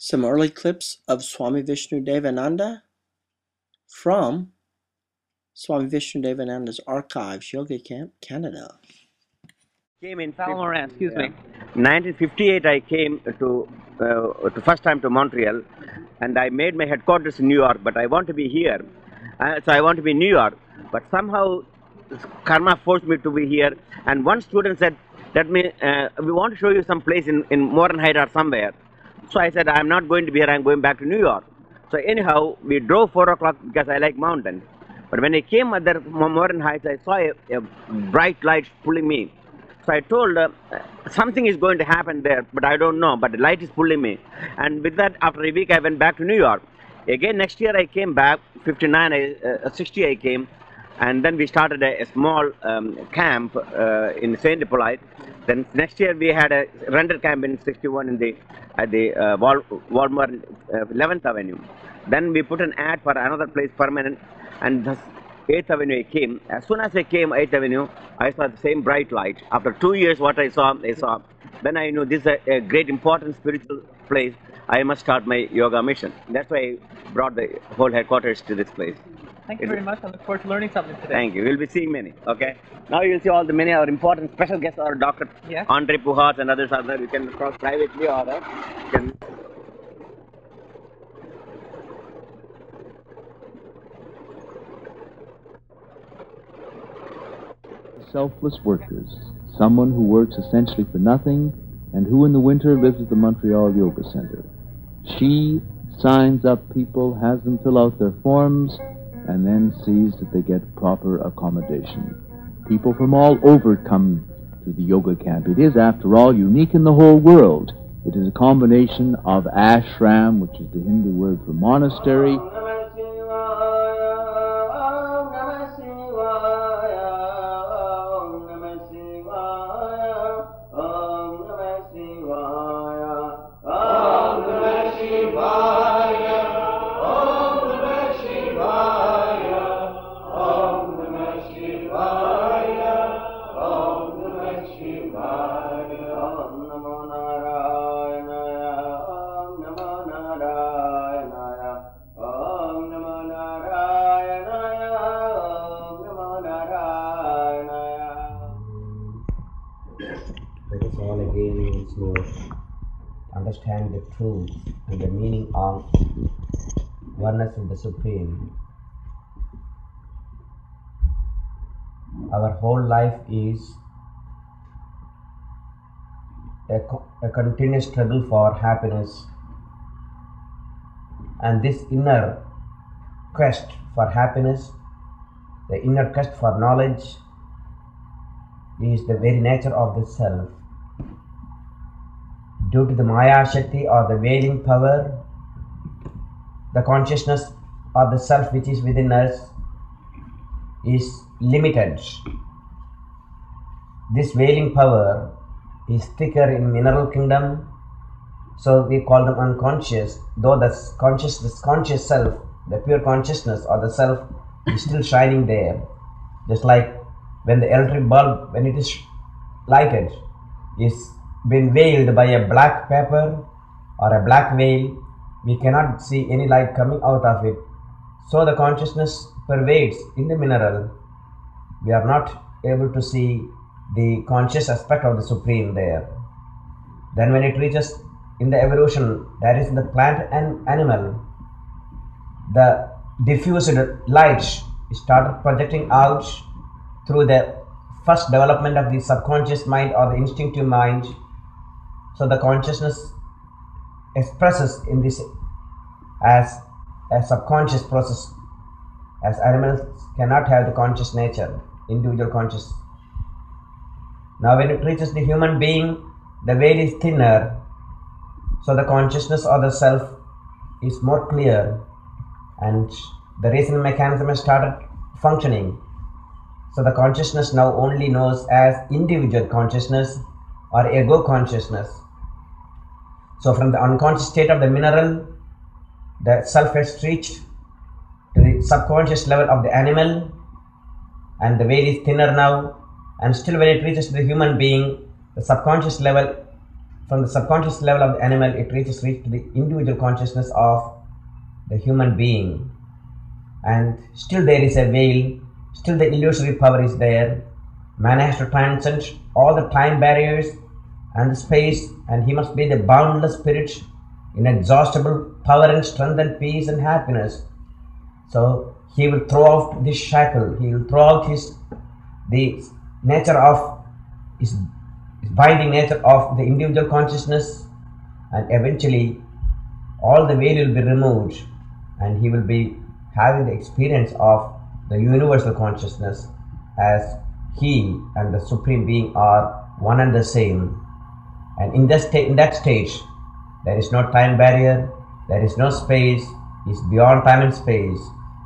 some early clips of Swami Vishnu-devananda from Swami Vishnu-devananda's Archives, Yoga Camp, Canada. Came in Val Morin, excuse me. 1958, I came to first time to Montreal, and I made my headquarters in New York. But I want to be here, so I want to be in New York. But somehow karma forced me to be here. And one student said, "Let me. We want to show you some place in Morin Heights or somewhere." So I said, "I'm not going to be here. I'm going back to New York." So anyhow, we drove 4 o'clock because I like mountains. But when I came at the Morin Heights, I saw a bright light pulling me. So I told something is going to happen there, but I don't know. But the light is pulling me. And with that, after a week, I went back to New York. Again, next year I came back, 60 I came. And then we started a small camp in St. Hippolyte. Then next year we had a rental camp in 61 at the Val Morin 11th Avenue. Then we put an ad for another place permanent, and thus 8th Avenue I came. As soon as I came 8th Avenue, I saw the same bright light. After 2 years, what I saw. Then I knew this is a great important spiritual place. I must start my yoga mission. That's why I brought the whole headquarters to this place. Thank you very much. I look forward to learning something today. Thank you. We'll be seeing many. Okay. Now you'll see all the many our important special guests are Dr. Yes. Andre Puhat and others are there. You can cross privately or you can. Selfless workers, someone who works essentially for nothing and who in the winter lives at the Montreal Yoga Center. She signs up people, has them fill out their forms, and then sees that they get proper accommodation. People from all over come to the yoga camp. It is, after all, unique in the whole world. It is a combination of ashram, which is the Hindu word for monastery, understand the truth and the meaning of oneness with the Supreme. Our whole life is a continuous struggle for happiness, and this inner quest for happiness, the inner quest for knowledge, is the very nature of the self. Due to the Maya Shakti or the veiling power, the consciousness or the self which is within us is limited. This veiling power is thicker in mineral kingdom, so we call them unconscious, though this conscious self, the pure consciousness or the self, is still shining there. Just like when the electric bulb, when it is lighted, is been veiled by a black paper or a black veil, we cannot see any light coming out of it. So the consciousness pervades in the mineral. We are not able to see the conscious aspect of the Supreme there. Then when it reaches in the evolution, that is in the plant and animal, the diffused light started projecting out through the first development of the subconscious mind or the instinctive mind. So the consciousness expresses in this as a subconscious process, as animals cannot have the conscious nature, individual conscious. Now when it reaches the human being, the veil is thinner, so the consciousness or the self is more clear, and the reasoning mechanism has started functioning. So the consciousness now only knows as individual consciousness or ego consciousness. So from the unconscious state of the mineral, the self has reached to the subconscious level of the animal, and the veil is thinner now, and still when it reaches to the human being, the subconscious level from the subconscious level of the animal, it reaches to the individual consciousness of the human being. And still there is a veil, still the illusory power is there. Man has to transcend all the time barriers and the space, and he must be the boundless spirit, inexhaustible power and strength and peace and happiness. So he will throw out this shackle, he will throw out the nature of his binding nature of the individual consciousness, and eventually all the veil will be removed and he will be having the experience of the universal consciousness, as he and the Supreme Being are one and the same. And in that stage, there is no time barrier, there is no space, he is beyond time and space,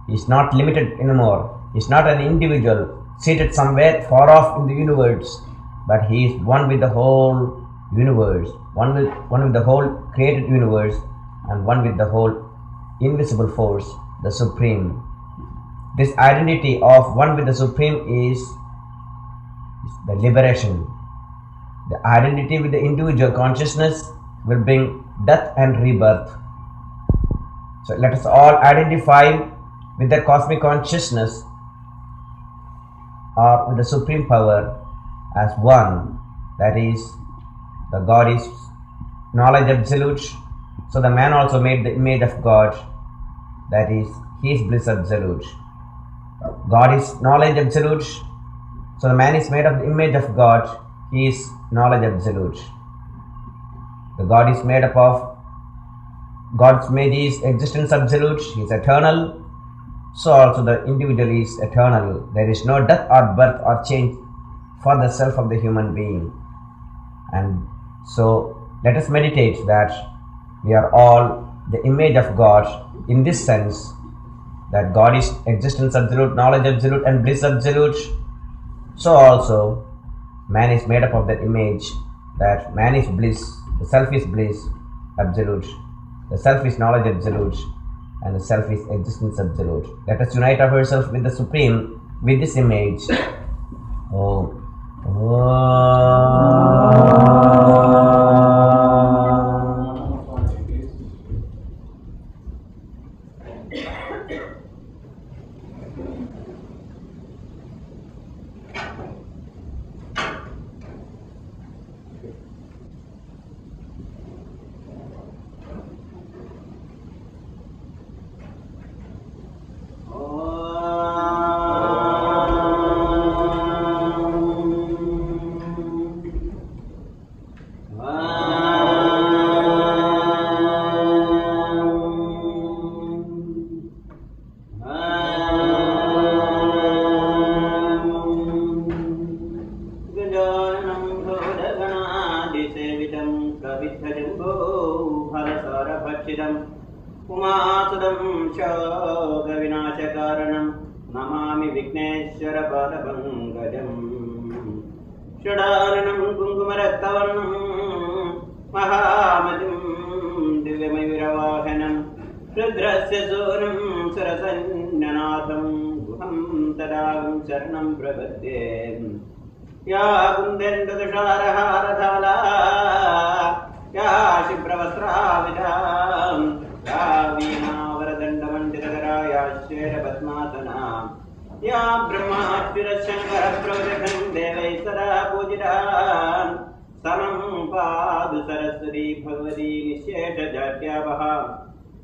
he is not limited anymore, he is not an individual seated somewhere far off in the universe, but he is one with the whole universe, one with the whole created universe, and one with the whole invisible force, the Supreme. This identity of one with the Supreme is the liberation. The identity with the individual consciousness will bring death and rebirth. So let us all identify with the cosmic consciousness or with the Supreme Power as one, that is, the God is knowledge absolute. So the man also made the image of God, that is, he is bliss absolute. God is knowledge absolute. So the man is made of the image of God, he is knowledge absolute. The God is made up of, God's image is existence absolute, he is eternal. So also the individual is eternal. There is no death or birth or change for the self of the human being. And so let us meditate that we are all the image of God, in this sense that God is existence absolute, knowledge absolute, and bliss absolute. So also man is made up of that image, that man is bliss, the self is bliss absolute, the self is knowledge absolute, and the self is existence absolute. Let us unite ourselves with the Supreme, with this image. Om.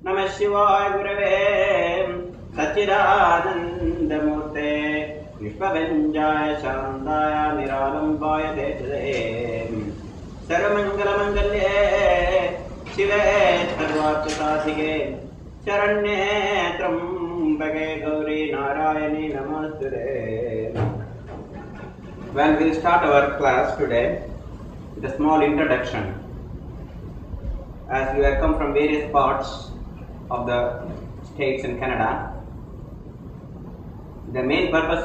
Namah Shivaya Gurave Satchidanandamurte Vishwavanjaya Shandaya Niralambaya Deshade Sarvamangalamangalye Shive Sarvarthasadhike Sharanye Trambake Gauri Narayani Namaste. Well, we'll start our class today with a small introduction. As you have come from various parts of the states in Canada, the main purpose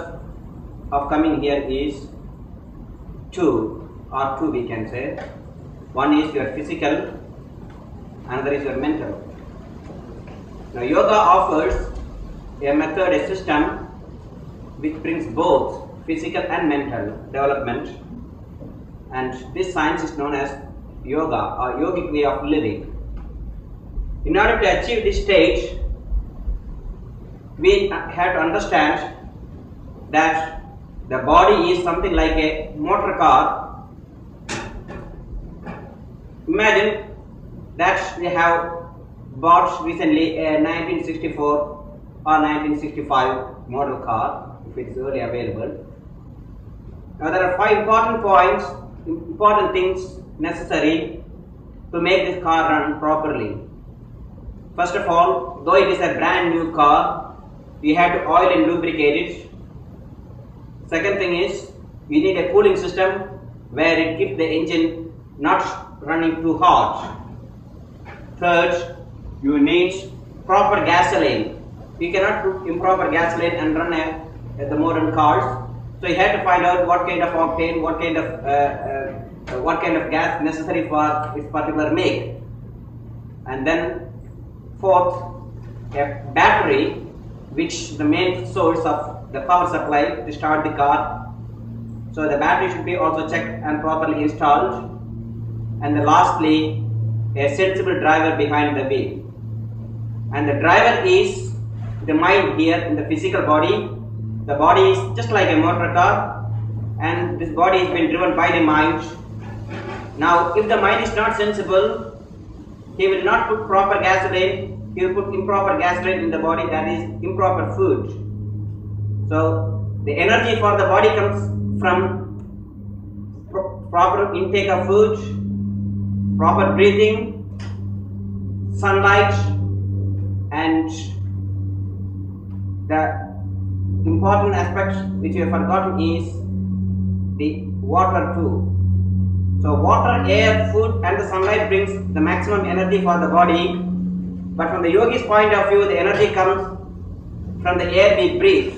of coming here is two we can say. One is your physical, another is your mental. Now yoga offers a method, a system which brings both physical and mental development, and this science is known as yoga or yogic way of living. In order to achieve this stage, we have to understand that the body is something like a motor car. Imagine that we have bought recently a 1964 or 1965 model car, if it is really available. Now there are 5 important points, important things necessary to make this car run properly. First of all, though it is a brand new car, you have to oil and lubricate it. Second thing is, you need a cooling system where it keeps the engine not running too hot. Third, you need proper gasoline. You cannot put improper gasoline and run the modern cars. So you have to find out what kind of octane, what kind of gas necessary for its particular make. And then fourth, a battery, which the main source of the power supply to start the car. So the battery should be also checked and properly installed. And then lastly, a sensible driver behind the wheel. And the driver is the mind here in the physical body. The body is just like a motor car, and this body is being driven by the mind. Now, if the mind is not sensible, he will not put proper gasoline, he will put improper gasoline in the body, that is improper food. So, the energy for the body comes from proper intake of food, proper breathing, sunlight, and the important aspect which you have forgotten is the water too. So water, air, food and the sunlight brings the maximum energy for the body, but from the yogi's point of view, the energy comes from the air we breathe.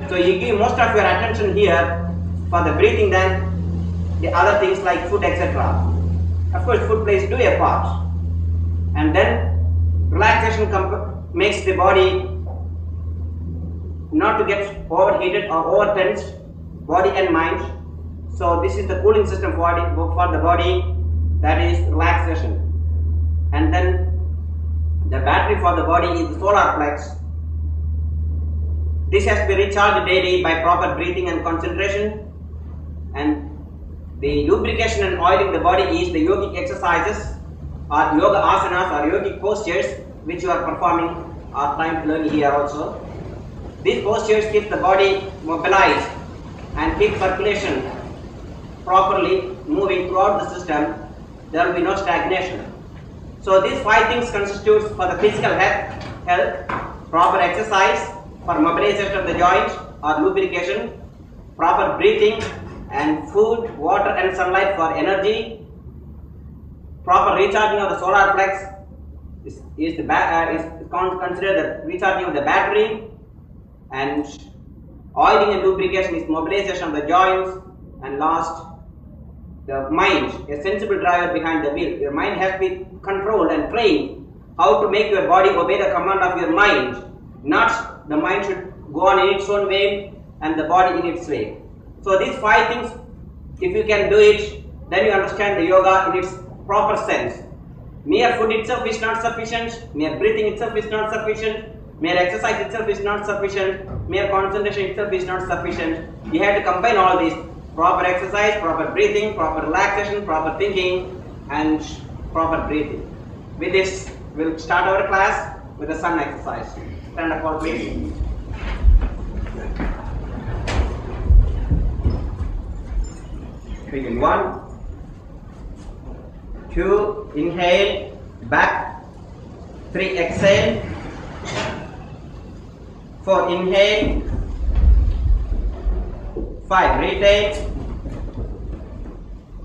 So you give most of your attention here for the breathing than the other things like food, etc. Of course, food plays do a part, and then relaxation makes the body not to get overheated or overtensed, body and mind. So this is the cooling system for the body, that is relaxation. And then the battery for the body is the solar plex. This has to be recharged daily by proper breathing and concentration. And the lubrication and oiling the body is the yogic exercises or yoga asanas or yogic postures which you are performing or trying to learn here also. These postures keep the body mobilized and keep circulation properly moving throughout the system. There will be no stagnation. So these 5 things constitutes for the physical health, proper exercise for mobilization of the joint or lubrication, proper breathing and food, water and sunlight for energy, proper recharging of the solar plex is considered the recharging of the battery, and oiling and lubrication is mobilization of the joints, and last, the mind, a sensible driver behind the wheel. Your mind has to be controlled and trained how to make your body obey the command of your mind, not the mind should go on in its own way and the body in its way. So these 5 things, if you can do it, then you understand the yoga in its proper sense. Mere food itself is not sufficient, mere breathing itself is not sufficient, mere exercise itself is not sufficient, mere concentration itself is not sufficient. You have to combine all these: proper exercise, proper breathing, proper relaxation, proper thinking and proper breathing. With this, we'll start our class with the sun exercise. Stand up all please. Begin. 1, 2, inhale, back. 3, exhale. 4, inhale. 5, retain.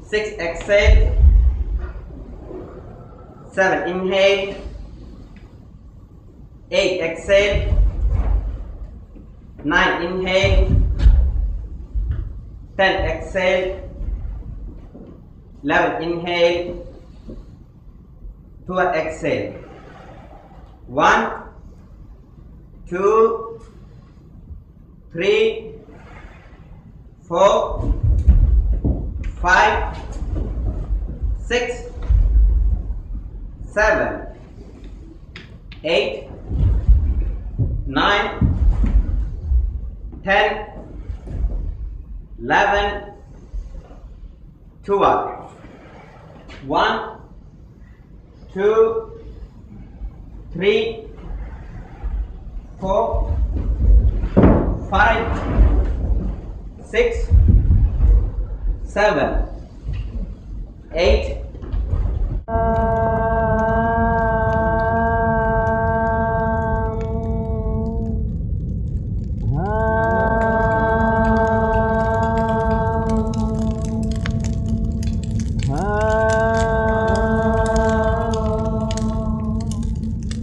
6, exhale. 7, inhale. 8, exhale. 9, inhale. 10, exhale. 11, inhale. 12, exhale. 1, 2, 3, 4, 5, 6, 7, 8, 9, 10, 11, 12. 1, 2, 3, 4, 5, 6, 7, 8.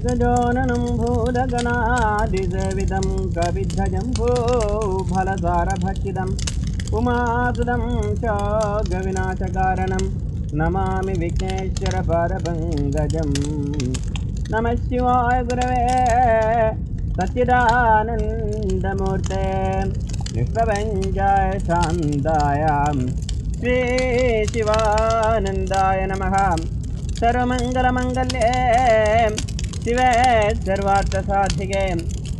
गजाननं भूतगणादिसेवितं कविध्वजम्भो फलसारभक्षितं उमासुदं च गविनाशकारणं नमामि विघ्नेश्वरपादपङ्कजं। नमः शिवाय गुरवे सच्चिदानन्दमूर्ते निष्प्रपञ्चाय शान्ताय श्री शिवानन्दाय नमः। सर्वमङ्गलमङ्गल्ये शिवे सर्वार्थसाधिके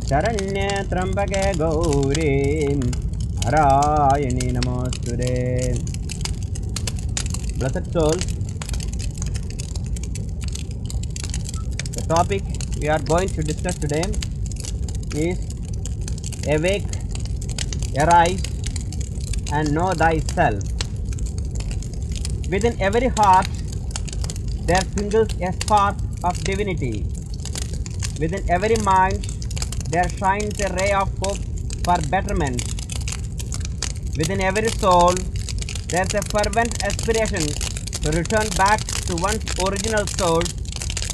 शरण्ये त्र्यम्बके गौरी नारायणी नमोस्तुते। Blessed souls, the topic we are going to discuss today is awake, arise and know thyself. Within every heart there twinkles a spark of divinity. Within every mind there shines a ray of hope for betterment. Within every soul there is a fervent aspiration to return back to one's original source,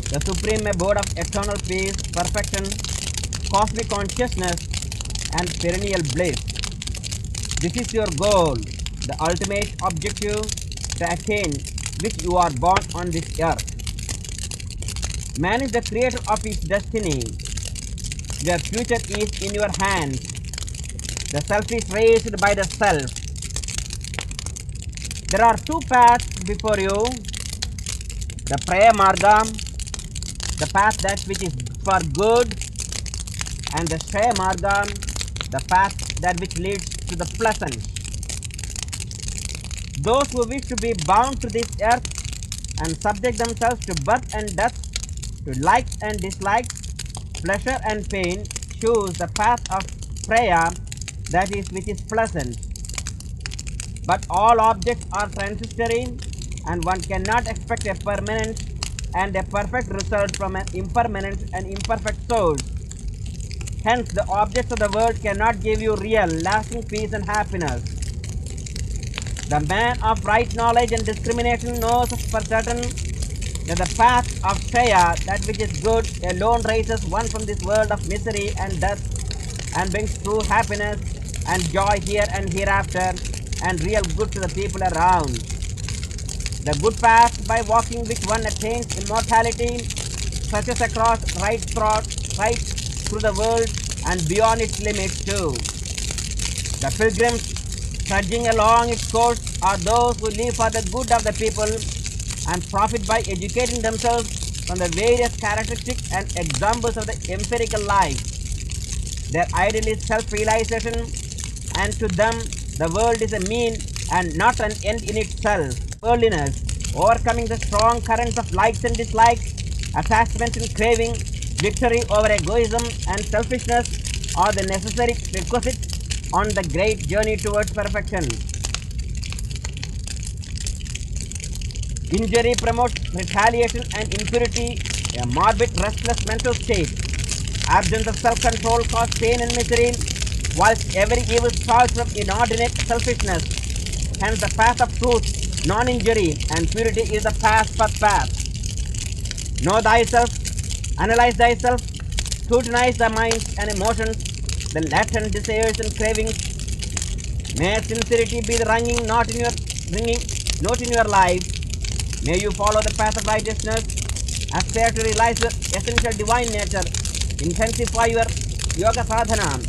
the supreme abode of eternal peace, perfection, cosmic consciousness and perennial bliss. This is your goal, the ultimate objective to attain which you are born on this earth. Man is the creator of his destiny. Your future is in your hands. The self is raised by the self. There are two paths before you, the Praya Marga, the path that which is for good, and the Shaya Marga, the path that which leads to the pleasant. Those who wish to be bound to this earth and subject themselves to birth and death, to likes and dislikes, pleasure and pain, choose the path of Praya, that is which is pleasant. But all objects are transitory and one cannot expect a permanent and a perfect result from an impermanent and imperfect source. Hence the objects of the world cannot give you real, lasting peace and happiness. The man of right knowledge and discrimination knows for certain that the path of Shaya, that which is good, alone raises one from this world of misery and death and brings true happiness and joy here and hereafter and real good to the people around. The good path by walking which one attains immortality stretches across right through the world and beyond its limits too. The pilgrims trudging along its course are those who live for the good of the people and profit by educating themselves from the various characteristics and examples of the empirical life. Their ideal is self-realization, and to them the world is a mean and not an end in itself. Worldliness, overcoming the strong currents of likes and dislikes, attachment and craving, victory over egoism and selfishness are the necessary requisites on the great journey towards perfection. Injury promotes retaliation and impurity, a morbid, restless mental state. Absence of self-control causes pain and misery, whilst every evil starts from inordinate selfishness. Hence the path of truth, non-injury and purity is the path for path. Know thyself, analyze thyself, scrutinize the minds and emotions, the latent desires and cravings. May sincerity be the ringing note in your life. May you follow the path of righteousness, aspire to realize your essential divine nature, intensify your yoga sadhana,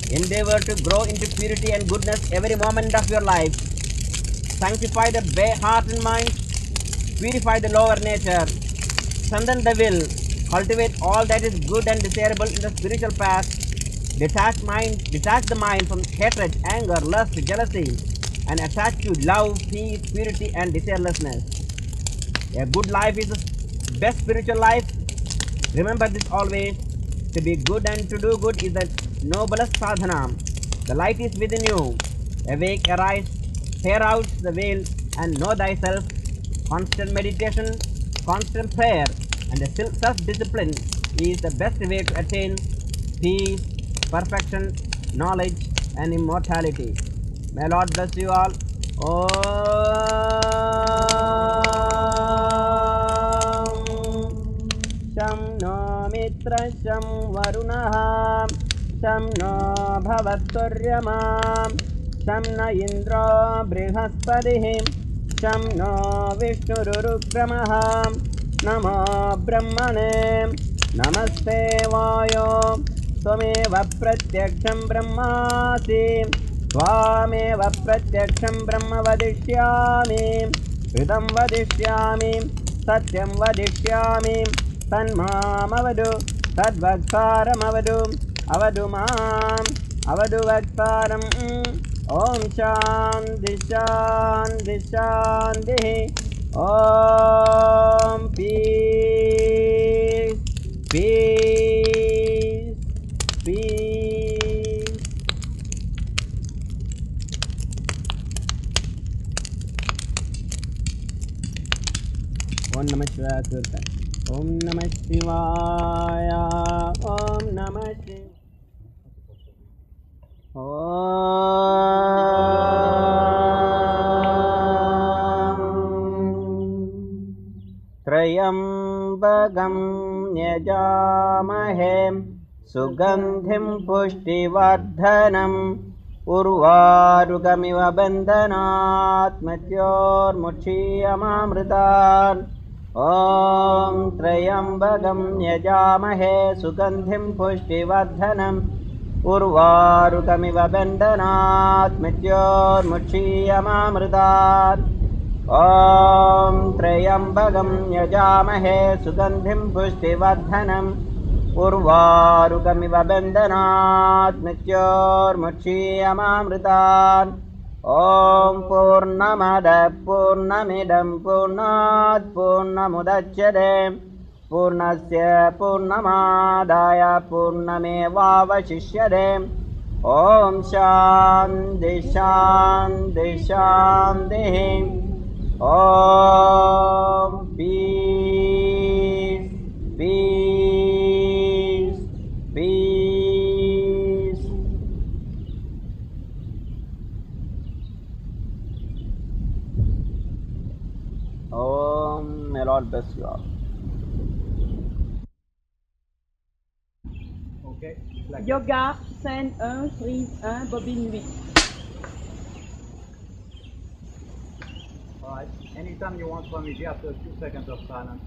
endeavor to grow into purity and goodness every moment of your life. Sanctify the heart and mind, purify the lower nature, strengthen the will, cultivate all that is good and desirable in the spiritual path, detach the mind from hatred, anger, lust, jealousy, and attach to love, peace, purity, and desirelessness. A good life is the best spiritual life. Remember this always. To be good and to do good is the noblest sadhana. The light is within you. Awake, arise, tear out the veil, and know thyself. Constant meditation, constant prayer, and the self-discipline is the best way to attain peace, perfection, knowledge, and immortality. May Lord bless you all. शं no मित्रः शं वरुणः शं no भवत्तुर्यमा शं न इन्द्रो बृहस्पतिः शं no विष्णुरुक्रमः नमो ब्रह्मणे नमस्ते वायो त्वमेव प्रत्यक्षं ब्रह्मासि त्वामेव प्रत्यक्षं ब्रह्म वदिष्यामि हृदं वदिष्यामि सत्यं वदिष्यामि तन्मामवदु तद्वक्तारमवदु अवदु माम् अवदु वक्तारम् ॐ शान्ति शान्ति शान्तिः ॐ पीस् पीस् पीस् ॐ नमः शिवाय कीर्तन ॐ नमः शिवाय ॐ नमः शिवाय त्र्यम्बकं यजामहे सुगन्धिं पुष्टिवर्धनम् उर्वारुकमिव बन्धनात् मृत्योर्मुक्षीयमामृतात् ॐ त्र्यम्बकं यजामहे सुगन्धिं पुष्टिवर्धनम् उर्वारुकमिव बन्धनात् मृत्योर्मुक्षीयमामृतात् ॐ त्र्यम्बकं यजामहे सुगन्धिं पुष्टिवर्धनम् उर्वारुकमिव बन्धनात् मृत्योर्मुक्षीयमामृतात् ॐ पूर्णमदः पूर्णमिदं पूर्णात् पूर्णमुदच्यते पूर्णस्य पूर्णमादाय पूर्णमेवावशिष्यते ॐ शान्ति शान्ति शान्तिः Om peace peace piece Om may Lord bless you all. Yoga, scène 1, prise 1, bobine 8. Alright, anytime you want Swami Ji, after a few seconds of silence.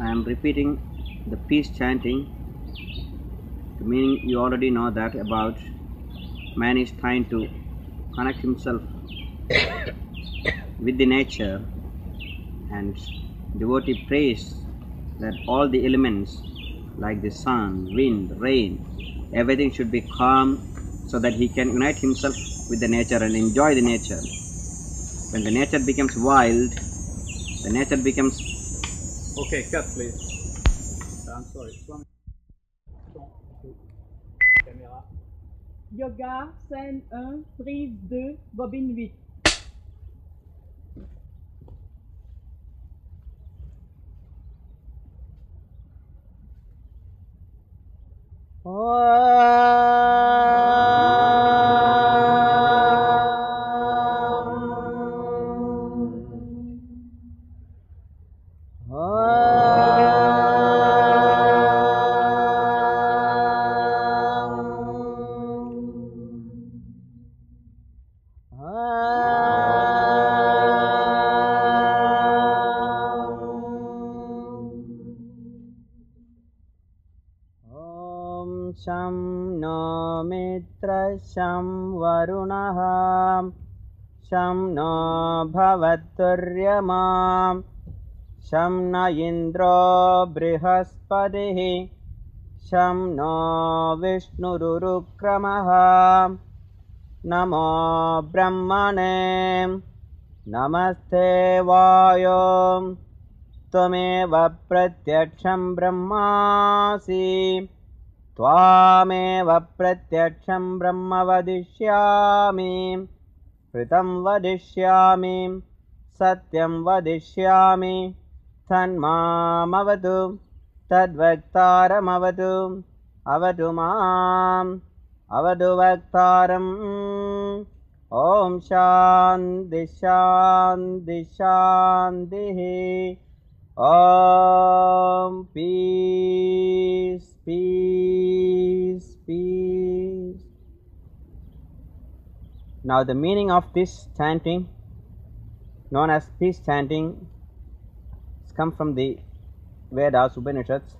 I am repeating the peace chanting. The meaning you already know that about. Man is trying to connect himself with the nature, and devotee prays that all the elements like the sun, wind, rain, everything should be calm so that he can unite himself with the nature and enjoy the nature. When the nature becomes wild, the nature becomes... Okay, cut please. I'm sorry. Swami. Caméra. Yoga, scène 1, prise 2, bobine 8. शं no मित्रः शं वरुणः शं no भवत्तुर्यमा शं न इन्द्रो बृहस्पतिः शं no विष्णुरुक्रमः नमो ब्रह्मणे नमस्ते वायो त्वमेव प्रत्यक्षं ब्रह्मासि त्वामेव प्रत्यक्षं ब्रह्म वदिष्यामि कृतं वदिष्यामि सत्यं वदिष्यामि तन्मामवतु तद्वक्तारमवतु अवतु माम् अवतु वक्तारम् ॐ शान्ति शान्ति शान्तिः Om peace peace peace. Now the meaning of this chanting, known as peace chanting, comes from the Vedas, Upanishads.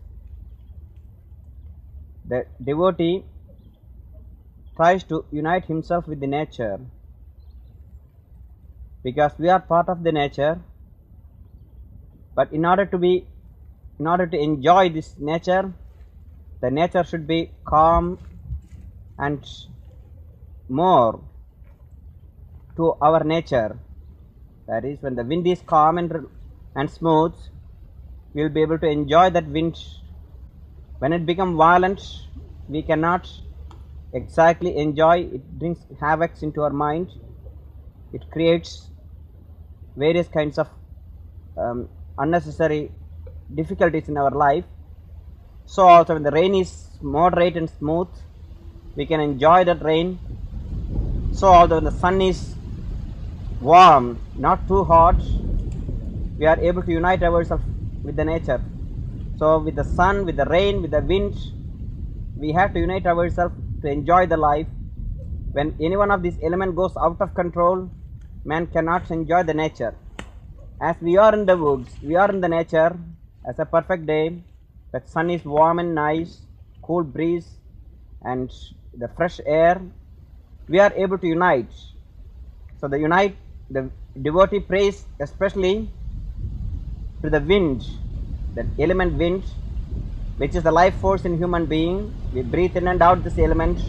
The devotee tries to unite himself with the nature, because we are part of the nature. But in order to enjoy this nature, the nature should be calm and more to our nature. That is, when the wind is calm and smooth, we will be able to enjoy that wind. When it becomes violent, we cannot exactly enjoy. It brings havoc into our mind. It creates various kinds of unnecessary difficulties in our life. So also when the rain is moderate and smooth, we can enjoy that rain. So although when the sun is warm, not too hot, we are able to unite ourselves with the nature. So with the sun, with the rain, with the wind, we have to unite ourselves to enjoy the life. When any one of these elements goes out of control, man cannot enjoy the nature. As we are in the woods, we are in the nature, as a perfect day, the sun is warm and nice, cool breeze and the fresh air, we are able to unite. So the devotee prays especially to the wind, that element wind, which is the life force in human being. We breathe in and out this element,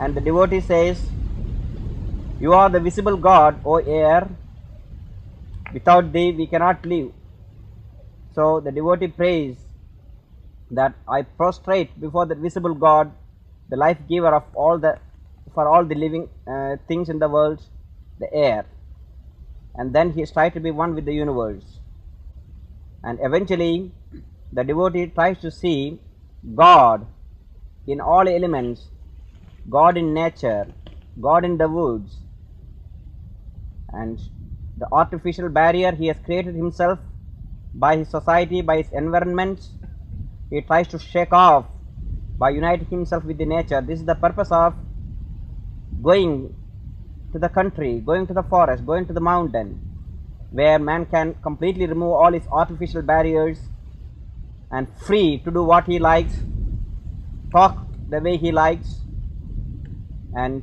and the devotee says, "You are the visible God, O air. Without thee we cannot live." So the devotee prays that I prostrate before the visible God, the life giver of for all the living things in the world, the air. And then he tries to be one with the universe. And eventually the devotee tries to see God in all elements, God in nature, God in the woods. And the artificial barrier he has created himself by his society, by his environment, he tries to shake off by uniting himself with the nature. This is the purpose of going to the country, going to the forest, going to the mountain, where man can completely remove all his artificial barriers and free to do what he likes, talk the way he likes, and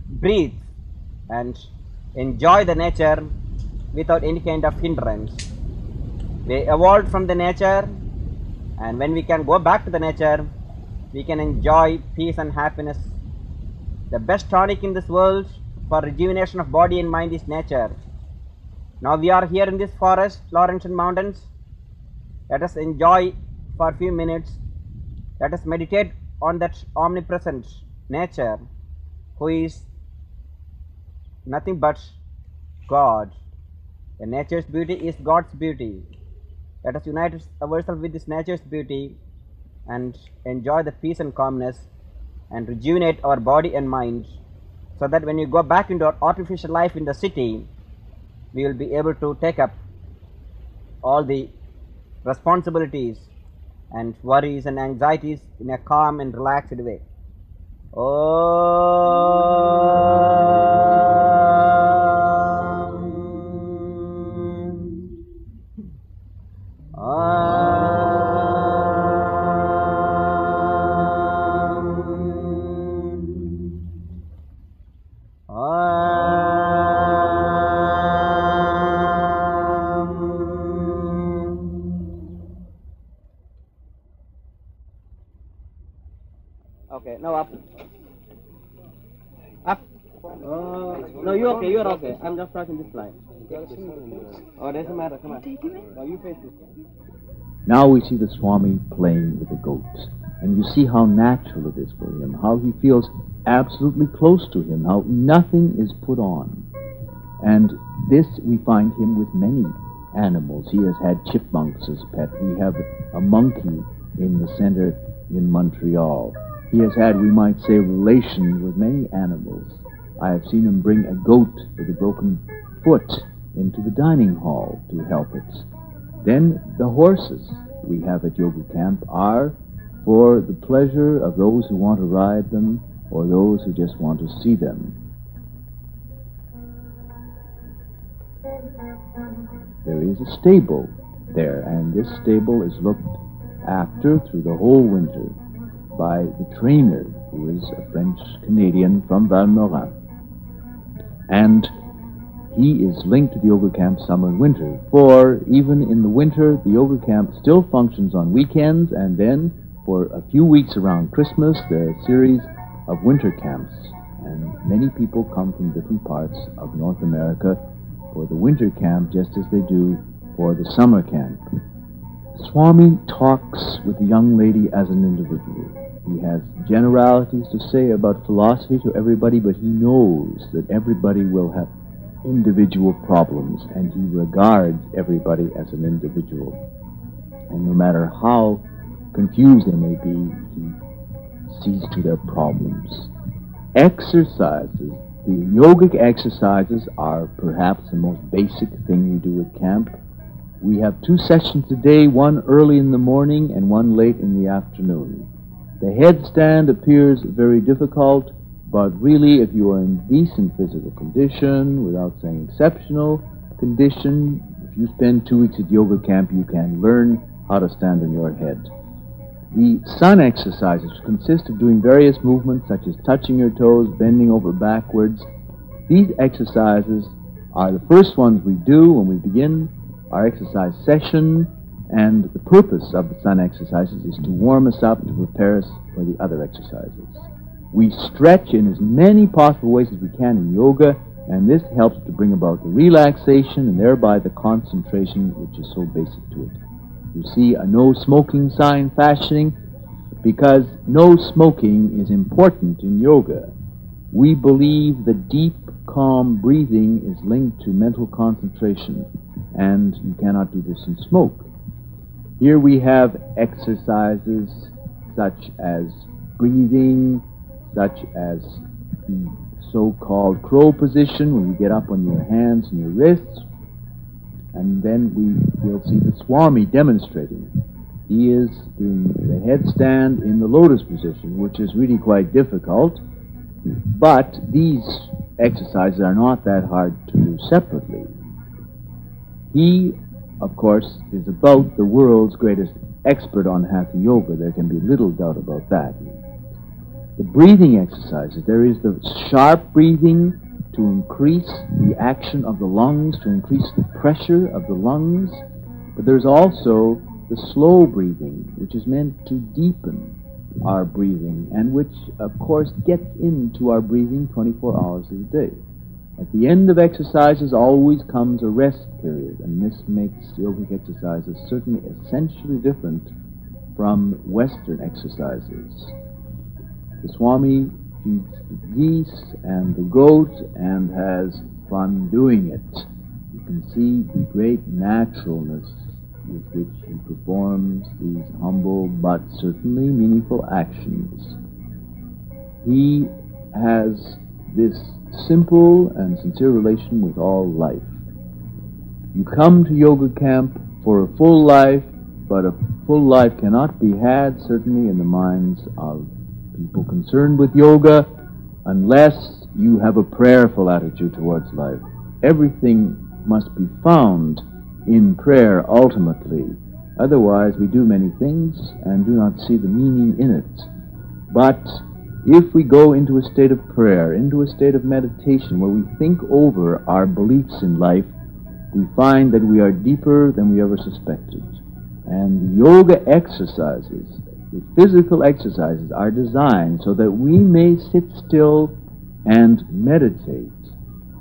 breathe and enjoy the nature without any kind of hindrance. We evolved from the nature, and when we can go back to the nature, we can enjoy peace and happiness. The best tonic in this world for rejuvenation of body and mind is nature. Now we are here in this forest, Laurentian Mountains. Let us enjoy for a few minutes. Let us meditate on that omnipresent nature, who is nothing but God. The nature's beauty is God's beauty. Let us unite ourselves with this nature's beauty and enjoy the peace and calmness and rejuvenate our body and mind, so that when you go back into our artificial life in the city, we will be able to take up all the responsibilities and worries and anxieties in a calm and relaxed way. Okay, now up. Up. No, you're okay, you're okay. I'm just touching this line. Oh, doesn't matter, come on. No, you face this way. Now we see the Swami playing with the goats, and you see how natural it is for him, how he feels absolutely close to him, how nothing is put on. And this we find him with many animals. He has had chipmunks as pet. We have a monkey in the center in Montreal. He has had, we might say, relations with many animals. I have seen him bring a goat with a broken foot into the dining hall to help it. Then the horses we have at yoga camp are for the pleasure of those who want to ride them or those who just want to see them. There is a stable there, and this stable is looked after through the whole winter by the trainer, who is a French-Canadian from Val Morin. And he is linked to the yoga camp summer and winter, for even in the winter, the yoga camp still functions on weekends, and then for a few weeks around Christmas, there are a series of winter camps, and many people come from different parts of North America for the winter camp just as they do for the summer camp. Swami talks with the young lady as an individual. He has generalities to say about philosophy to everybody, but he knows that everybody will have individual problems, and he regards everybody as an individual. And no matter how confused they may be, he sees to their problems. Exercises. The yogic exercises are perhaps the most basic thing we do at camp. We have 2 sessions a day, one early in the morning and one late in the afternoon. The headstand appears very difficult, but really if you are in decent physical condition, without saying exceptional condition, if you spend 2 weeks at yoga camp, you can learn how to stand on your head. The sun exercises consist of doing various movements such as touching your toes, bending over backwards. These exercises are the first ones we do when we begin our exercise session, and the purpose of the sun exercises is to warm us up, to prepare us for the other exercises. We stretch in as many possible ways as we can in yoga, and this helps to bring about the relaxation and thereby the concentration which is so basic to it. You see a no smoking sign fashioning because no smoking is important in yoga. We believe that deep, calm breathing is linked to mental concentration, and you cannot do this in smoke. Here we have exercises such as breathing, such as the so-called crow position, where you get up on your hands and your wrists. And then we will see the Swami demonstrating. He is doing the headstand in the lotus position, which is really quite difficult. But these exercises are not that hard to do separately. He, of course, is about the world's greatest expert on Hatha Yoga. There can be little doubt about that. The breathing exercises, there is the sharp breathing to increase the action of the lungs, to increase the pressure of the lungs, but there's also the slow breathing, which is meant to deepen our breathing, and which, of course, gets into our breathing 24 hours a day. At the end of exercises always comes a rest period, and this makes yogic exercises certainly essentially different from Western exercises. The Swami feeds the geese and the goat and has fun doing it. You can see the great naturalness with which he performs these humble but certainly meaningful actions. He has this simple and sincere relation with all life. You come to yoga camp for a full life, but a full life cannot be had, certainly in the minds of people concerned with yoga, unless you have a prayerful attitude towards life. Everything must be found in prayer ultimately. Otherwise, we do many things and do not see the meaning in it. But if we go into a state of prayer, into a state of meditation, where we think over our beliefs in life, we find that we are deeper than we ever suspected. And yoga exercises The physical exercises are designed so that we may sit still and meditate,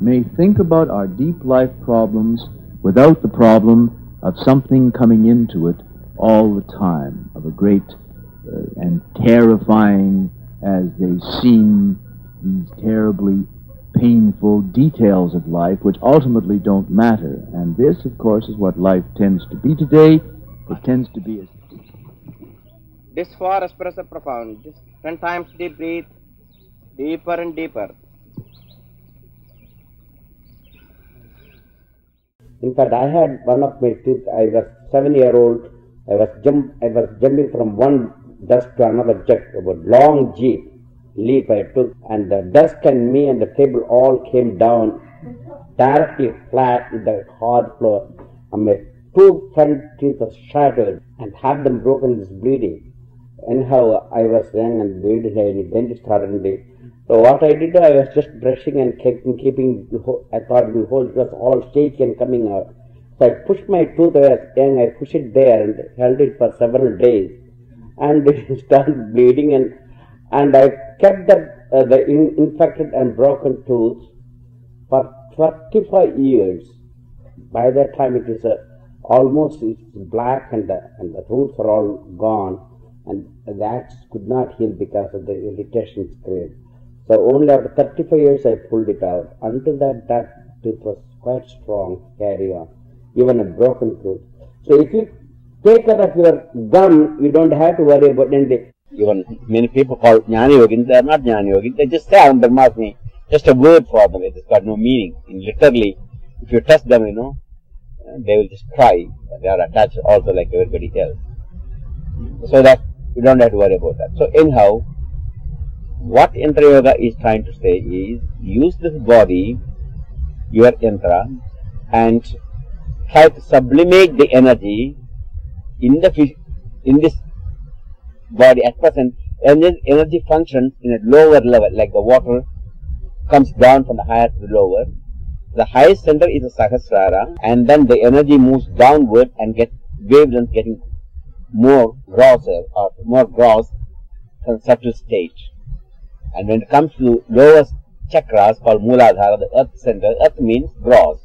may think about our deep life problems without the problem of something coming into it all the time, of a great and terrifying, as they seem, these terribly painful details of life which ultimately don't matter. And this, of course, is what life tends to be today. It tends to be This for espresso profound. Just 10 times deep breathe, deeper and deeper. In fact, I had one of my teeth. I was 7-year-old. I was jumping from one desk to another desk, a long leap I took, and the desk and me and the table all came down directly flat in the hard floor. And my 2 front teeth were shattered and had them broken, this bleeding. Anyhow, I was young and bleeding, and then it started. So what I did, I was just brushing and keeping, I thought the whole, it was all shaky and coming out. So I pushed my tooth, I was young, I pushed it there and held it for several days. And it started bleeding, and I kept the infected and broken tooth for 35 years. By that time it is almost it's black and the roots are all gone, and that could not heal because of the irritation it's created. So only after 35 years I pulled it out. Until that tooth was quite strong, carry on, even a broken tooth. So if you take care of your gum, you don't have to worry about anything. Even many people call Jnana Yogin, they are not Jnana Yogin, they just say Aham Brahmasmi, just a word for them, it has got no meaning. And literally, if you touch them, they will just cry, they are attached also like everybody else. So that you don't have to worry about that. So anyhow, what Yantra Yoga is trying to say is, use this body, your Yantra, and try to sublimate the energy in this body at present, and then energy functions in a lower level, like the water comes down from the higher to the lower. The highest center is the Sahasrara, and then the energy moves downward and gets wavelength getting more grosser or more gross than subtle stage. And when it comes to lower chakras called Mooladhara, the earth center, earth means gross.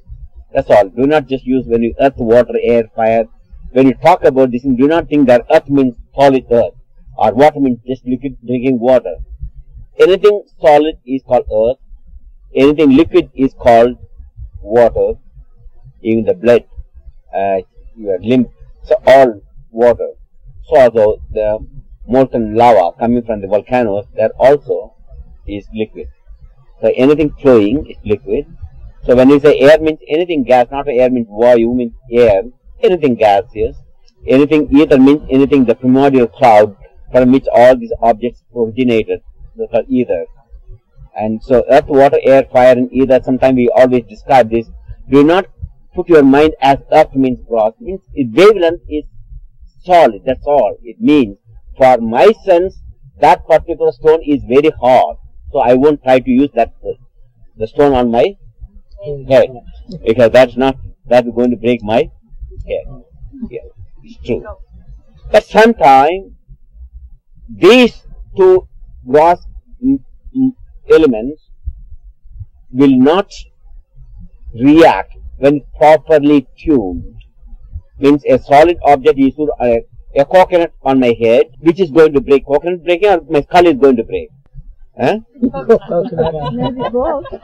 That's all. Do not just use when you earth, water, air, fire. When you talk about this, do not think that earth means solid earth or water means just liquid drinking water. Anything solid is called earth. Anything liquid is called water. Even the blood, your lymph, so all water. So also the molten lava coming from the volcanoes, that also is liquid. So anything flowing is liquid. So when you say air means anything gas, not air means vayu means air, anything gaseous. Anything ether means anything the primordial cloud from which all these objects originated, that's called ether. And so earth, water, air, fire and ether, sometimes we always describe this. Do not put your mind as earth means gross, means wavelength is solid, that's all. It means for my sense that particular stone is very hard, so I won't try to use that the stone on my head, because that's going to break my head. Yeah, it's true. But sometimes these two gross elements will not react when properly tuned. Means a solid object is a coconut on my head, which is going to break. Coconut breaking, or my skull is going to break. Huh? You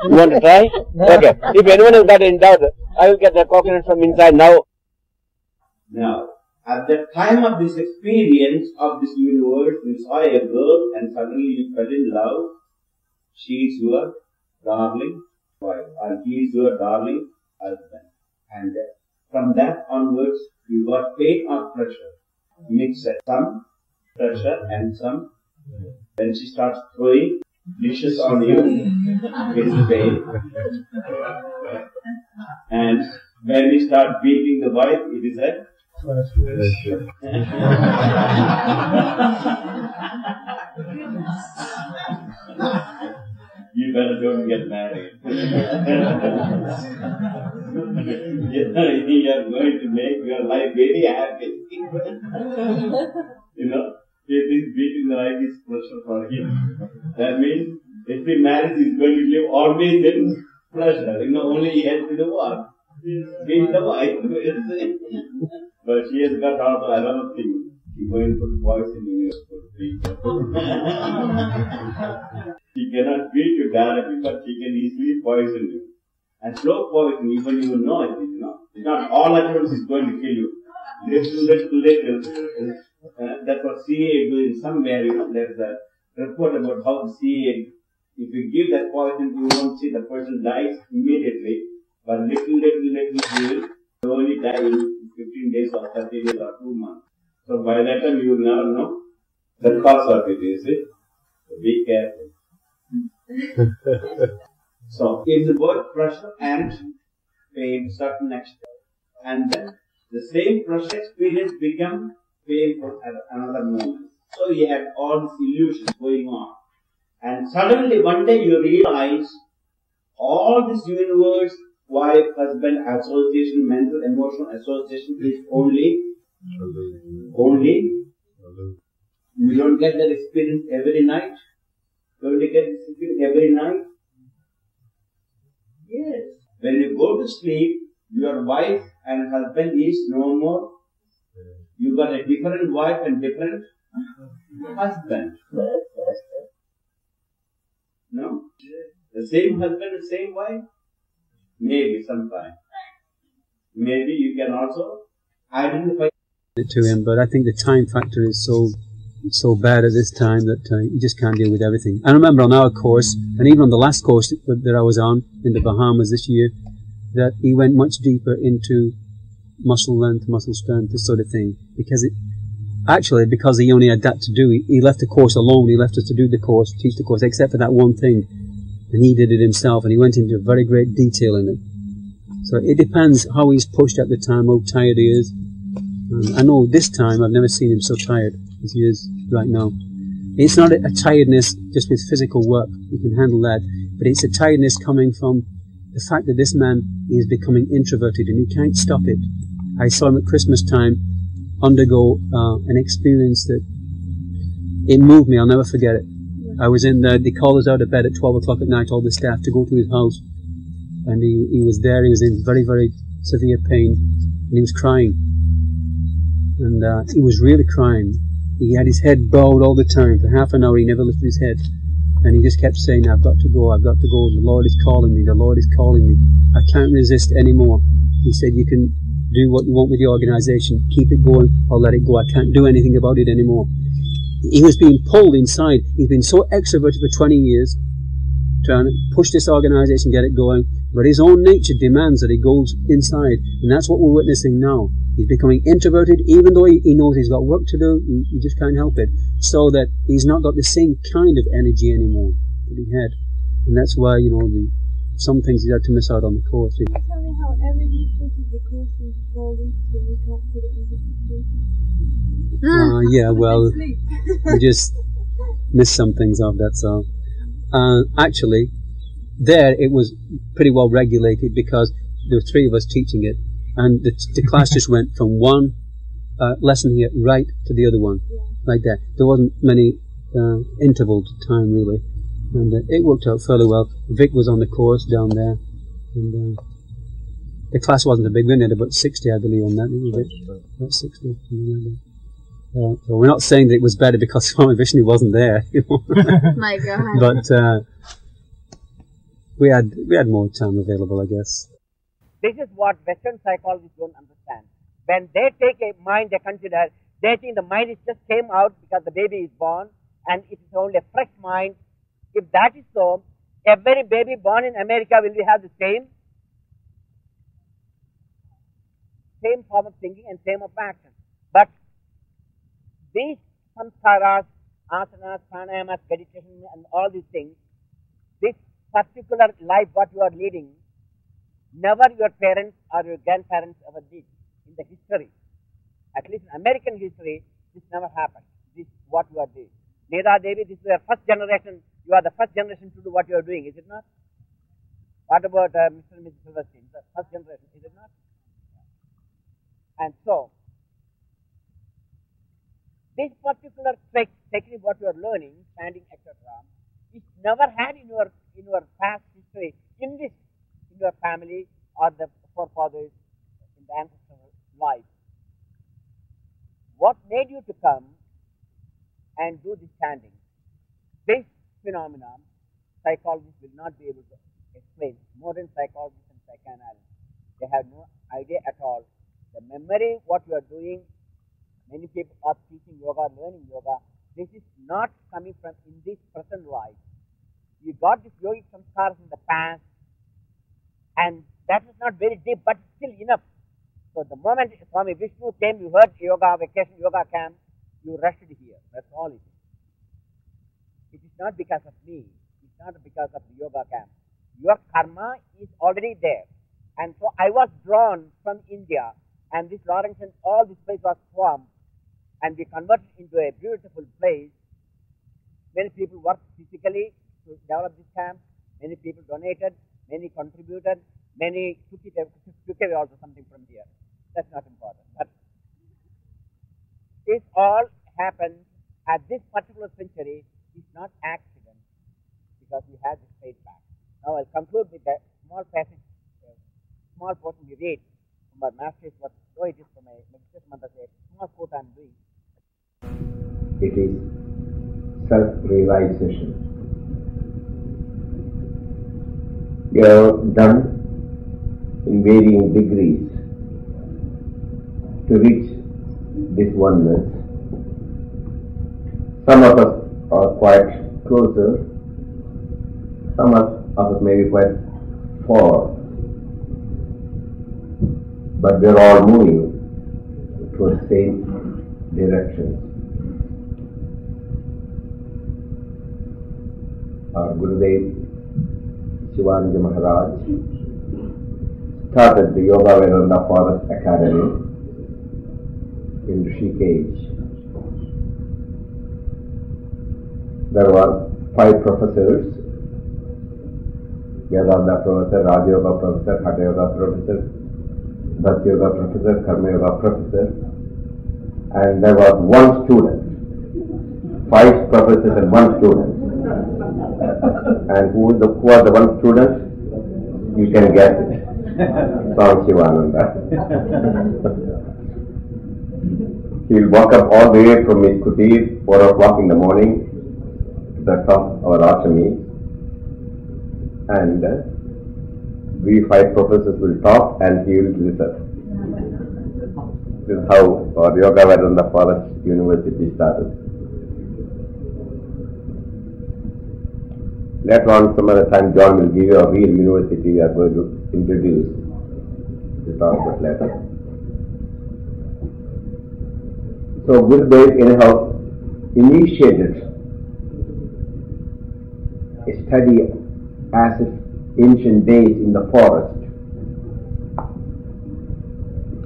want to try? Okay. If anyone has got any doubt, I will get the coconut from inside now. Now, at the time of this experience of this universe, you saw a girl and suddenly you fell in love. She is your darling wife, or he is your darling husband. And from that onwards, you got pain or pressure. Mixed some pressure and some. When she starts throwing dishes on you, it's pain. And when you start beating the wife, it is a you better don't get married. You are going to make your life very happy. It life is pleasure for him. That means every marriage is going to live always in pleasure. Only he has to do what? Being the wife. But she has got also another thing. She's going to put poison in your food. She cannot beat you directly, but she can easily poison you. And slow poison, even you know it, It's not all at once is going to kill you. Little. That's what CA do in somewhere, there's a report about how the CA, if you give that poison, you won't see the person dies immediately, but little, you will only die in 15 days or 30 days or 2 months. So by that time, you will never know the cause of it, is it? So be careful. So it's both pressure and pain, certain extent. And then the same pressure experience become painful at another moment. So you had all these illusions going on. And suddenly one day you realize all this universe, wife, husband, association, mental, emotional association is only, you don't get that experience every night. You only get this experience every night. Yes. When you go to sleep, your wife and husband is no more. You got a different wife and different husband. No? The same husband and same wife? Maybe sometime. Maybe you can also identify it to him, but I think the time factor is so bad at this time that you just can't deal with everything. I remember on our course, and even on the last course that I was on in the Bahamas this year, that he went much deeper into muscle length, muscle strength, this sort of thing, because he only had that to do, he left the course alone. He left us to do the course, teach the course, except for that one thing, and he did it himself, and he went into very great detail in it. So it depends how he's pushed at the time, how tired he is. I know this time I've never seen him so tired as he is right now. It's not a tiredness just with physical work, you can handle that, but it's a tiredness coming from the fact that this man is becoming introverted and he can't stop it. I saw him at Christmas time undergo an experience that it moved me. I'll never forget it. I was in there, they called us out of bed at 12 o'clock at night, all the staff, to go to his house, and he was there. He was in very, very severe pain, and he was crying, and he was really crying. He had his head bowed all the time. For half an hour he never lifted his head, and he just kept saying, I've got to go, the Lord is calling me, the Lord is calling me, I can't resist anymore. He said, you can do what you want with the organization, keep it going or let it go, I can't do anything about it anymore. He was being pulled inside. He's been so extroverted for 20 years, trying to push this organization, get it going, but his own nature demands that he goes inside, and that's what we're witnessing now. He's becoming introverted, even though he knows he's got work to do, he just can't help it, so that he's not got the same kind of energy anymore that he had, and that's why, some things he had to miss out on the course. Tell me how ever you finished the course in 4 weeks when you can't put it into situation. Yeah, well, we just missed some things off, that's all. Actually, there it was pretty well regulated because there were 3 of us teaching it, and the class just went from one lesson here right to the other one, like that. There wasn't many interval time really, and it worked out fairly well. Vic was on the course down there, and the class wasn't a big one. We had about 60, I believe, on that. About 60. So we're not saying that it was better because Swami Vishnu wasn't there. My God. But we had more time available, I guess. This is what Western psychologists don't understand. When they take a mind, they consider, they think the mind is just came out because the baby is born and it is only a fresh mind. If that is so, every baby born in America will have the same form of thinking and same of action. But these samskaras, asanas, pranayamas, meditation and all these things, this particular life what you are leading, never your parents or your grandparents ever did in the history. At least in American history, this never happened. This is what you are doing. Neda Devi, this is your first generation. You are the first generation to do what you are doing, is it not? What about Mr. and Mrs. Silverstein, the first generation, is it not? And so, this particular technique what you are learning, standing, etc., is never had in your past history, in your family or the forefathers in the ancestral life. What made you to come and do this standing? This phenomenon, psychologists will not be able to explain. Modern psychologists and psychoanalysts, they have no idea at all. The memory, what you are doing, many people are teaching yoga, learning yoga. This is not coming from in this present life. You got this yogic samskaras in the past, and that is not very deep, but still enough. So the moment Swami Vishnu came, you heard yoga, vacation, yoga camp, you rushed here. That's all it is. It is not because of me. It's not because of the yoga camp. Your karma is already there. And so I was drawn from India, and this Laurentian, all this place was swarmed, and we converted into a beautiful place. Many people worked physically to develop this camp. Many people donated, many contributed, many took away also something from here. That's not important. But this all happened at this particular century. It's not accident, because we had this straight back. Now I'll conclude with a small passage, small portion we read from our master's, what though it is from a meditation mantra, small quote I'm doing. It is self-realization. We are done in varying degrees to reach this oneness. Some of us are quite closer, some of us may be quite far, but we are all moving towards the same direction. Our Gurudev Sivananda Maharaj started the Yoga Vedanta Forest Academy in Rishikesh. There were 5 professors: Vedanta professor, Raja Yoga professor, Hatha Yoga professor, Bhakti Yoga professor, Karma Yoga professor, and there was 1 student. 5 professors and 1 student. And who was the 1 student? You can guess it. Swami Shivananda. He'll walk up all the way from his kutir, 4 o'clock in the morning, to the top of our ashrami, and we 5 professors will talk and he will listen. This is how our Yoga Vedanta Forest University started. Later on, some other time, John will give you a real university we are going to introduce. We'll talk about later. So Gurudev anyhow initiated a study as if ancient days in the forest.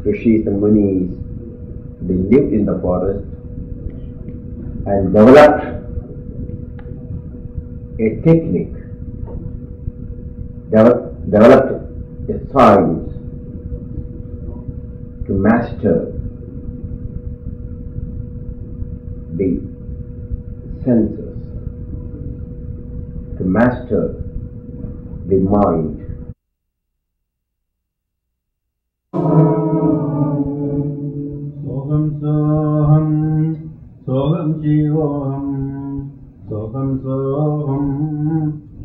Rishis and Munis, they lived in the forest and developed a technique, developed a science to master the senses, to master the mind. Soham soham, soham shivoham, soham soham,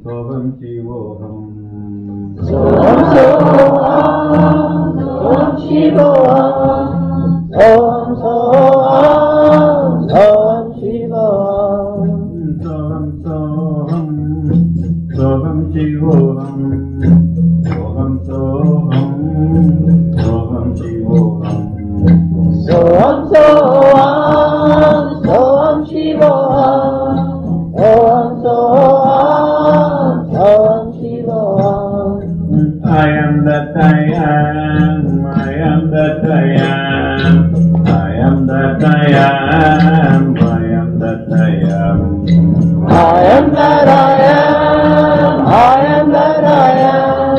soham shivoham. Soham soham, soham shivoham, soham soham, soham shivoham. Soham soham, soham shivoham, soham soham, soham shivoham. Soham soham, soham shivoham, soham soham, soham shivoham. I am that I am, I am that I am, I am that I am, I am that I am. I am that I am, I am that I am,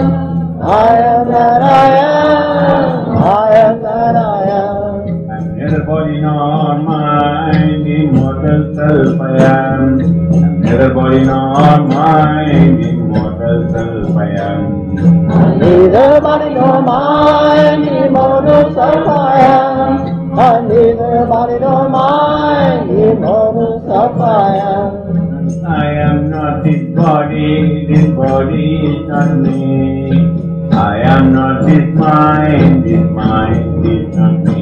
I am that I am, I am that I am. I'm neither body nor mine, immortal self I am. Neither body nor mine, immortal self I am. Neither body nor mind, immortal self I am. Neither body nor mind, immortal self I am. I am not this body is not me. I am not this mind is not me.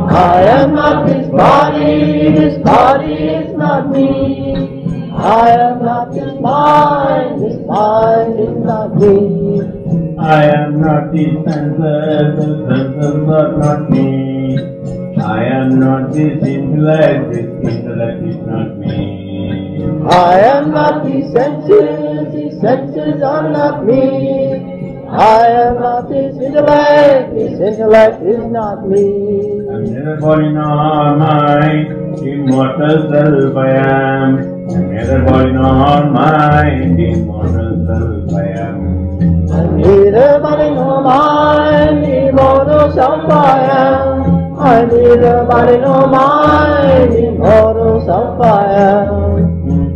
I am not this body is not me. I am not this mind is not me. I am not these senses are not me. I am not this intellect is not me. I am not these senses are not me. I am not this intellect is not me. I am neither body nor mind, immortal self I am. I am neither body nor mind, immortal self I am. Neither body nor mind, immortal self I am. Neither body nor mind, immortal self I am.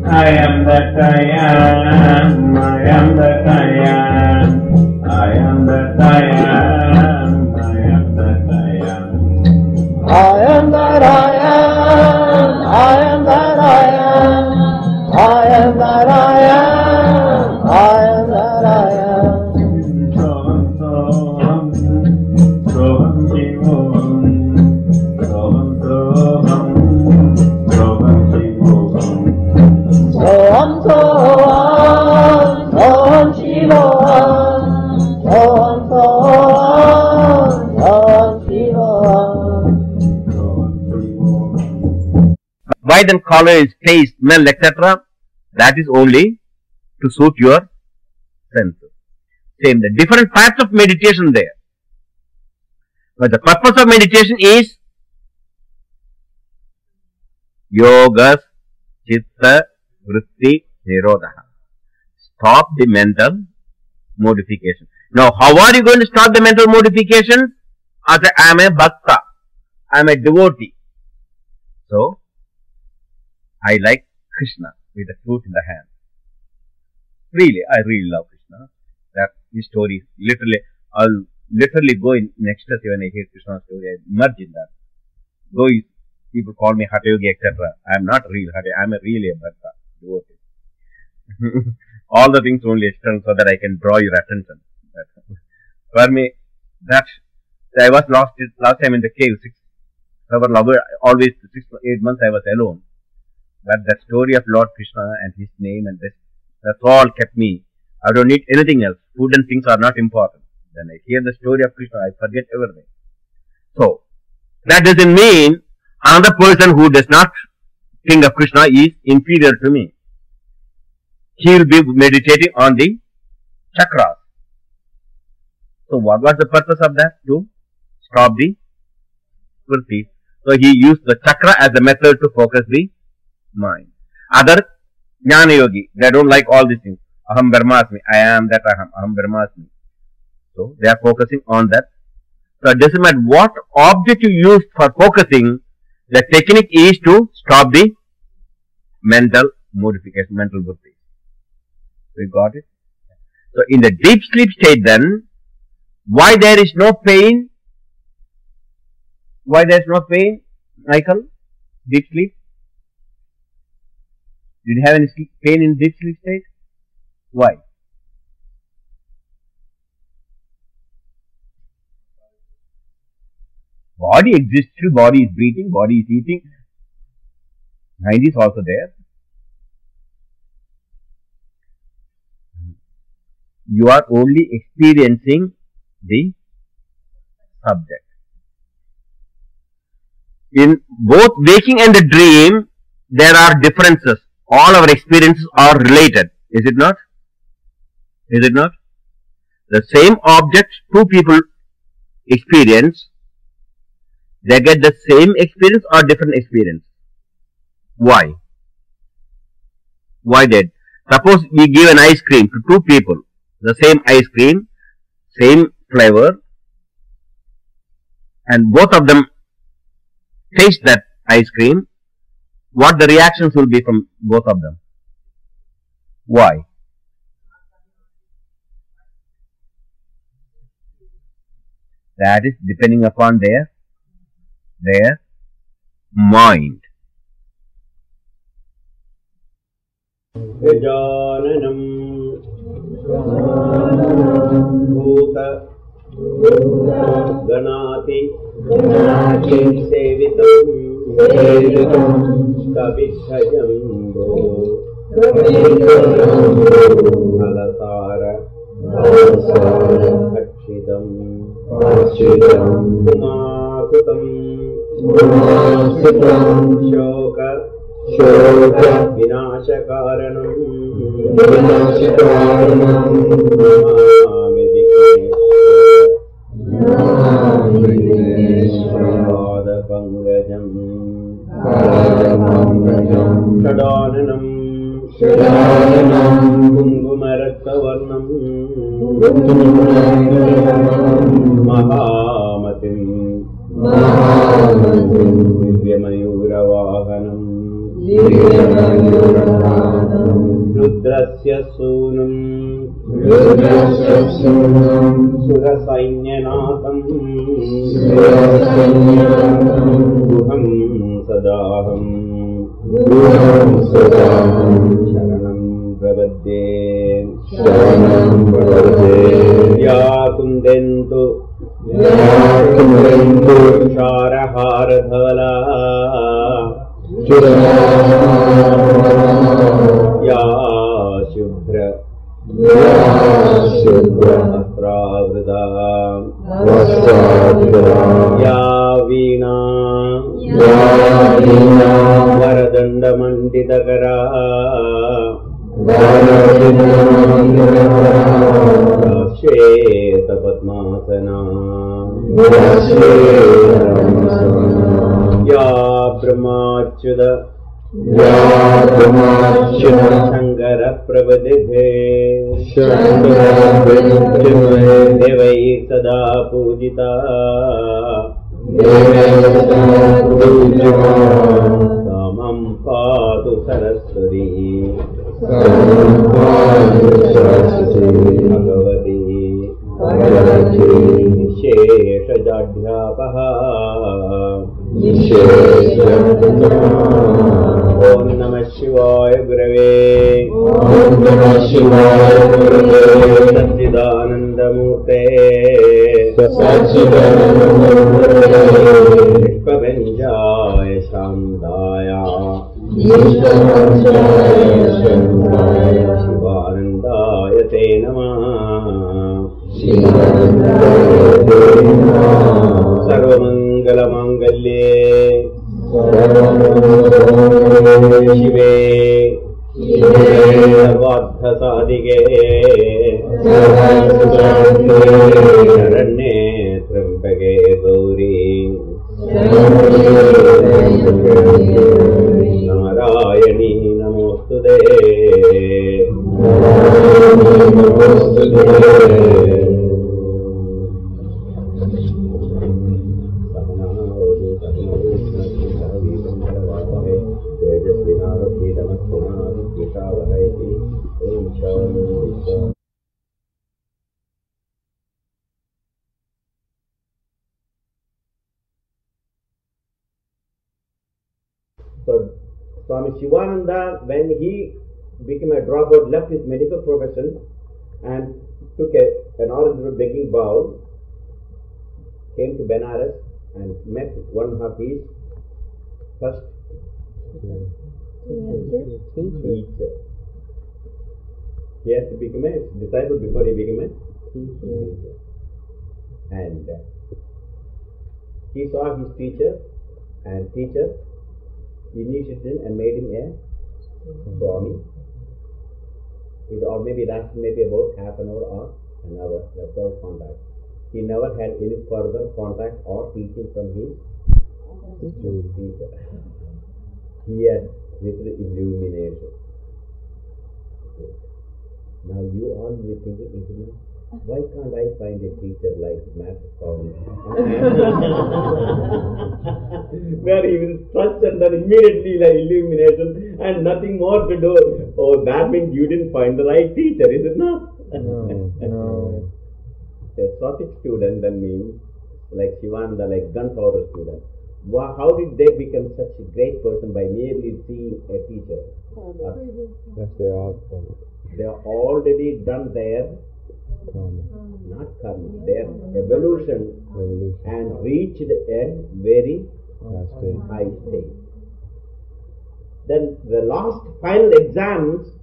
I am that I am. I am that I am. I am that I am. I am that I am. I am that I am. I am that I am. I am that I am. I am that I am. Soham Soham Shivoham, Soham Soham, Soham Shivoham. Why then color, taste, smell, etc.? That is only to suit your senses. Same, the different types of meditation there. But the purpose of meditation is yogas, chitta, vritti, nirodha. Stop the mental modification. Now, how are you going to stop the mental modification? I say, I am a bhakta. I am a devotee. So, I like Krishna with a flute in the hand. Really, I really love Krishna. That this story, literally, I'll literally go in ecstasy when I hear Krishna's story. I merge in that. Though people call me Hatha Yogi, etc. I am not real Hatha. I am really a bhakta, devotee. All the things only external so that I can draw your attention. For me, that I was last time in the cave. Always 6 to 8 months I was alone. But the story of Lord Krishna and his name and this, that's all kept me. I don't need anything else. Food and things are not important. When I hear the story of Krishna, I forget everything. So, that doesn't mean another person who does not think of Krishna is inferior to me. He will be meditating on the chakras. So, what was the purpose of that? To stop the vritti. So, he used the chakra as a method to focus the mind. Other Jnana Yogi, they don't like all these things. Aham Brahmasmi, I am that Aham Brahmasmi. So, they are focusing on that. So, it doesn't matter what object you use for focusing, the technique is to stop the mental modification, mental vritti. We got it? So, in the deep sleep state then, why there is no pain? Why there is no pain, Michael? Deep sleep? Did you have any pain in deep sleep state? Why? Body exists, still body is breathing, body is eating. Mind is also there. You are only experiencing the subject. In both waking and the dream, there are differences. All our experiences are related. Is it not? Is it not? The same object two people experience, they get the same experience or different experience. Why? Why that? Suppose we give an ice cream to two people, the same ice cream, same flavor, and both of them taste that ice cream, what the reactions will be from both of them. Why? That is depending upon their mind. Gajananam Bhuta Ganati Sevitam Kabishayambo Alasara Akshidam Umakutam Shoka Vinashakaranam Padapangajam Shadananam Kungumaratkavarnam Mahamatim Divyamayuravahanam Rudrasya Sunam Surasainyanakam Guham Sadaham Sharanam Prabhadde Yakundentu Sharahara Ya Shubhra Vastravrita Ya Veena Varadandamandidakara Ya Sheta Padmasana Ya Brahmachyuda Shankara Prabhadhe Devai Sada Pujita Samam Padu Saraswati Bhagavati Shesha Jadhyapaha Om Namah Shivaya Gurave Satchidananda Murte Vishwavenjaya Shandaya Shivanandaya Te Namah Sarvamangala Mangalye Shive Sarvadha Sadhike Sharanye Trambake Gauri Narayani Namostude So, Swami Sivananda, when he became a dropout, left his medical profession and took an orange begging bowl, came to Benares and met one of his first teacher. He has to become a disciple before he became a teacher. And he saw his teacher and teacher initiated him and made him a Swami. Or maybe lasted maybe about half an hour or an hour. That's all contact. He never had any further contact or teaching from his teacher. He had received illumination. Now you all will be thinking, is it not Why can't I find a teacher like Matt found? Where he will touch and then immediately like illumination and nothing more to do. Oh, that means you didn't find the right teacher, is it not? No. A Swatic student then means like Sivananda, like gunpowder student. How did they become such a great person by merely seeing a teacher? That's their outcome. They are already done their not karma, their evolution and reached a very high state. Then the last final exams,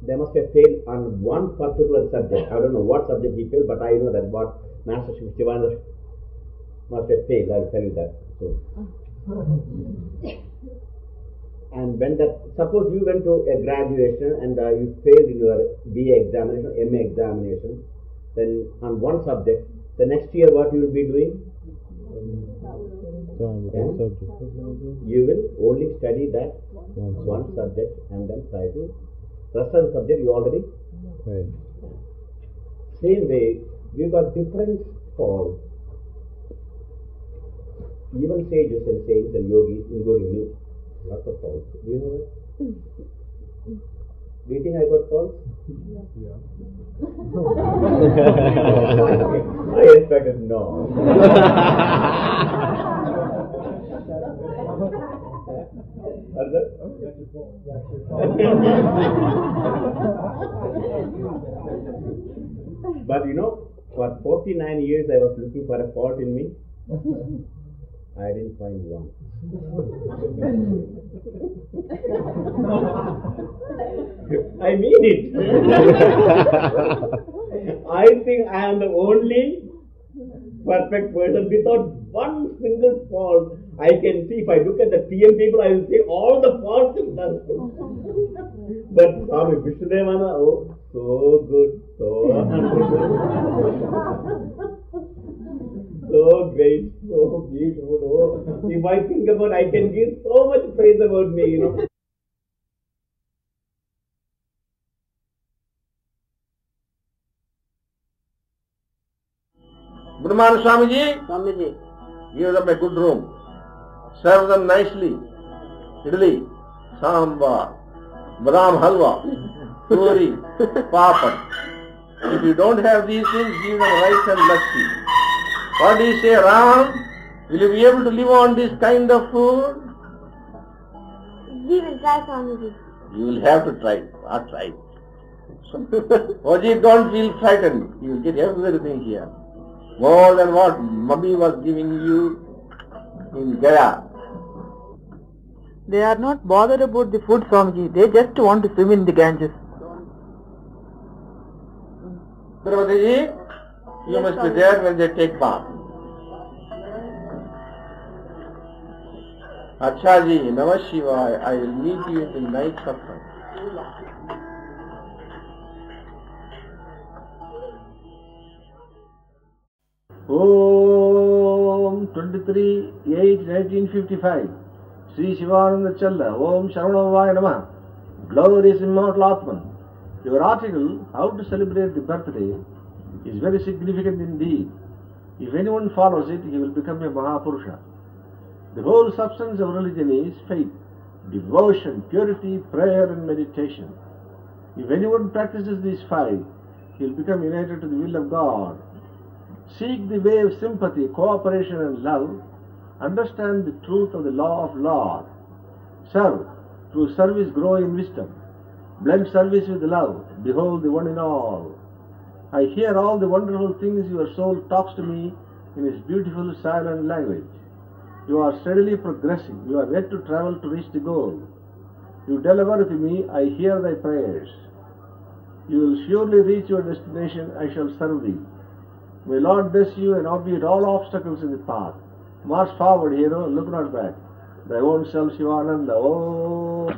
they must have failed on one particular subject. I don't know what subject he failed, but I know that what Master Sivananda must have failed. I will tell you that soon. And when that, suppose you went to a graduation and you failed in your BA examination, MA examination, then on one subject, the next year what you will be doing? You will only study that one subject and then try to, rest of the subject you already. Same way, we got different faults. Even sages and saints and yogis, including me, lots of faults. Do you know that? Do you think I got faults? Yeah. I expected no. But you know, for 49 years I was looking for a fault in me. I didn't find one. I mean it. I think I am the only perfect person without one single fault. I can see, if I look at the TM people, I will see all the faults in them. But Swami Vishnu-devananda, oh, so good, so so great, so beautiful. Oh, if I think about it, I can give so much praise about me, you know. Good morning, Swamiji. Swamiji. Give them a good room. Serve them nicely. Idli, sambar, badam halwa, puri, papad. If you don't have these things, give them rice and lassi. What do you say, Ram? Will you be able to live on this kind of food? We will try, Swamiji. You will have to try. Not try. Oji, don't feel frightened. You will get everything here. More than what Mummy was giving you in Gaya. They are not bothered about the food, Swamiji. They just want to swim in the Ganges. Parvati, you must be there when they take bath. Acha ji, Namah Shivaya, I will meet you in the night satsang. Om 23/8/1955 Sri Sivananda Challa Om Sharanavaya Namah. Glorious immortal Atman. Your article, How to Celebrate the Birthday, is very significant indeed. If anyone follows it, he will become a Mahapurusha. The whole substance of religion is faith, devotion, purity, prayer and meditation. If anyone practices these five, he will become united to the will of God. Seek the way of sympathy, cooperation and love. Understand the truth of the law of Lord. Serve. Through service grow in wisdom. Blend service with love. Behold the one in all. I hear all the wonderful things your soul talks to me in its beautiful silent language. You are steadily progressing. You are yet to travel to reach the goal. You deliver with me. I hear thy prayers. You will surely reach your destination. I shall serve thee. May Lord bless you and obviate all obstacles in the path. March forward, hero, look not back. Thy own self, Sivananda. Oh.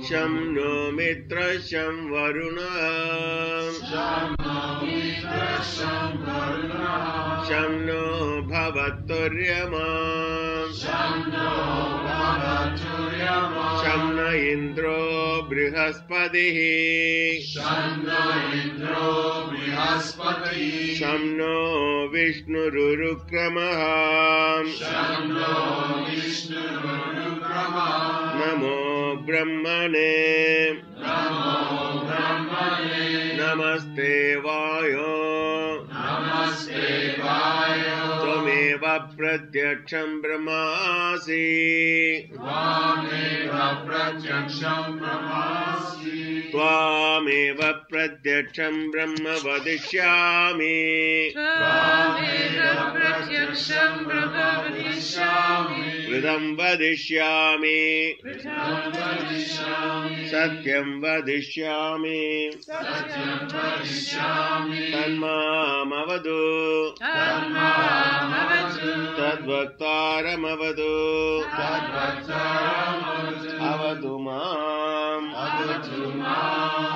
Sham no mitra sham varuna. Sham no mitra sham varuna. शं no भवतुर्यमा शं न इन्द्रो बृहस्पतिः शं no विष्णुरुक्रमः नमो ब्रह्मणे नमस्ते वायो त्वमेव प्रत्यक्षं ब्रह्मासि त्वामेव प्रत्यक्षं ब्रह्म वदिष्यामि कृतं वदिष्यामि सत्यं वदिष्यामि तन्मामवतु तद्वक्तारमवतु अवतु माम्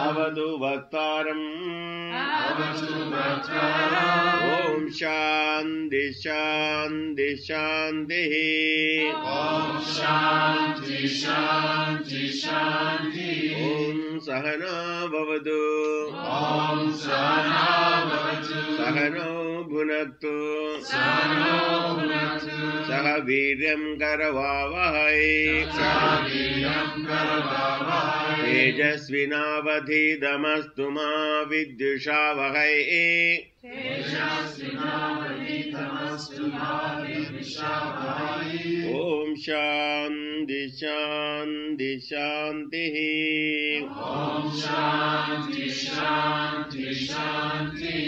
अवतु वक्तारम् ॐ शान्ति शान्ति शान्तिः ॐ सहना भवतु सहनौ भुनक्तु सह वीर्यं करवावहै तेजस्विनावधीतमस्तु मा विद्विषावहै ॐ शान्ति शान्ति शान्तिः शान्ति